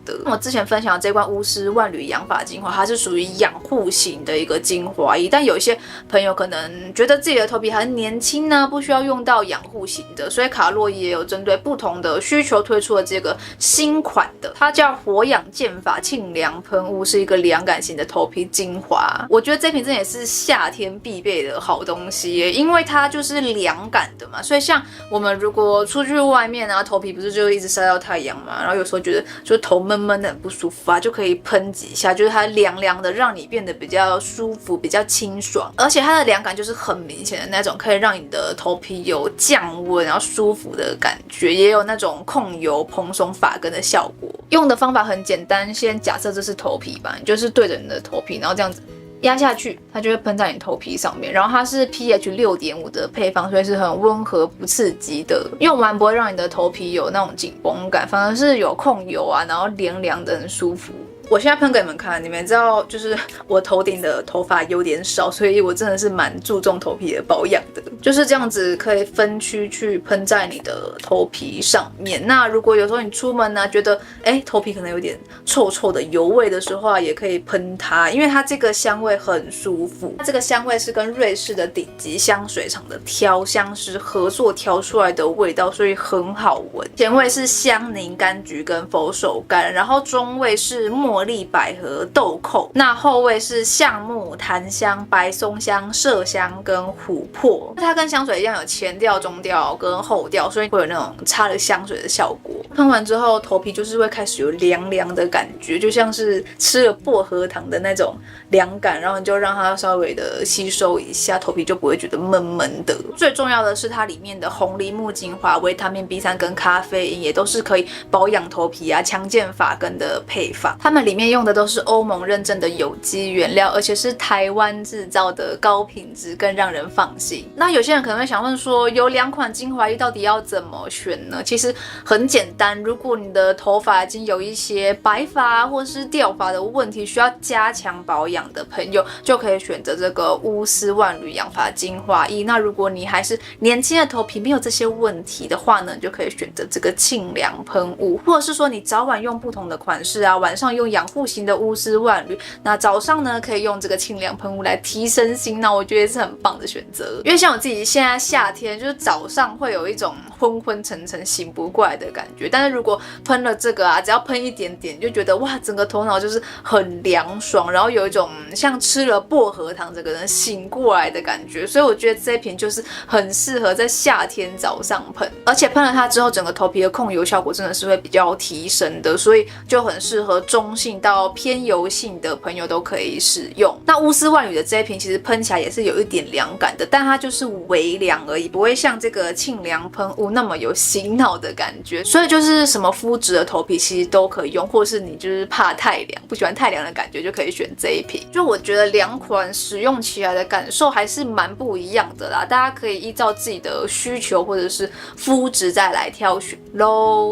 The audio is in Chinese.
的。我之前分享的这罐巫师万缕养发精华，它是属于养护型的一个精华液，但有一些朋友可能觉得自己的头皮还年轻呢，不需要用到养护型的，所以卡洛伊也有针对不同的需求推出了这个新款的，它叫活养健发沁凉喷雾，是一个凉感型的头皮精华。我觉得这瓶真的也是夏天必备的好东西耶，因为它就是凉感的嘛，所以像我们如果出去外面啊，头皮不是就一直晒到太阳嘛，然后有时候觉得就是头闷闷的很不舒服啊，就可以喷几下，就是它凉凉的，让你变得比较舒服，比较清爽，而且它的凉感就是很明显的那种，可以让你的头皮有降温然后舒服的感觉，也有那种控油蓬松发根的效果。用的方法很简单，先假设这是头皮吧，你就是对着你的头皮，然后这样子压下去，它就会喷在你头皮上面。然后它是 pH 6.5 的配方，所以是很温和不刺激的，用完不会让你的头皮有那种紧绷感，反而是有控油啊，然后凉凉的很舒服。我现在喷给你们看，你们知道就是我头顶的头发有点少，所以我真的是蛮注重头皮的保养的，就是这样子可以分区去喷在你的头皮上面。那如果有时候你出门呢，觉得头皮可能有点臭臭的油味的时候啊，也可以喷它，因为它这个香味很舒服。这个香味是跟瑞士的顶级香水厂的调香师合作调出来的味道，所以很好闻。前味是香柠、柑橘跟佛手柑，然后中味是茉莉、百合、豆蔻，那后味是橡木、檀香、白松香、麝香跟琥珀。它跟香水一样有前调、中调跟后调，所以会有那种擦了香水的效果。喷完之后，头皮就是会开始有凉凉的感觉，就像是吃了薄荷糖的那种凉感，然后你就让它稍微的吸收一下，头皮就不会觉得闷闷的。最重要的是它里面的红梨木精华、维他命 B3 跟咖啡因也都是可以保养头皮啊、强健发根的配方。它们里面用的都是欧盟认证的有机原料，而且是台湾制造的高品质，更让人放心。那有些人可能会想问说，有2款精华液到底要怎么选呢？其实很简单，如果你的头发已经有一些白发或是掉发的问题，需要加强保养的朋友，就可以选择这个巫师万缕养发精华液。那如果你还是年轻的头皮没有这些问题的话呢，你就可以选择这个沁凉喷雾，或者是说你早晚用不同的款式啊，晚上用养护型的巫师万缕，那早上呢可以用这个沁凉喷雾来提升醒脑，我觉得是很棒的选择。因为像我自己现在夏天就是早上会有一种昏昏沉沉醒不过来的感觉，但是如果喷了这个啊，只要喷一点点就觉得哇，整个头脑就是很凉爽，然后有一种像吃了薄荷糖整个人醒过来的感觉，所以我觉得这一瓶就是很适合在夏天早上喷，而且喷了它之后整个头皮的控油效果真的是会比较提升的，所以就很适合中性到偏油性的朋友都可以使用。那巫师万缕的这一瓶其实喷起来也是有一点凉感的，但它就是微凉而已，不会像这个沁凉喷雾那么有醒脑的感觉，所以就是什么肤质的头皮其实都可以用，或是你就是怕太凉不喜欢太凉的感觉就可以选这一瓶。就我觉得2款使用起来的感受还是蛮不一样的啦，大家可以依照自己的需求或者是肤质再来挑选咯。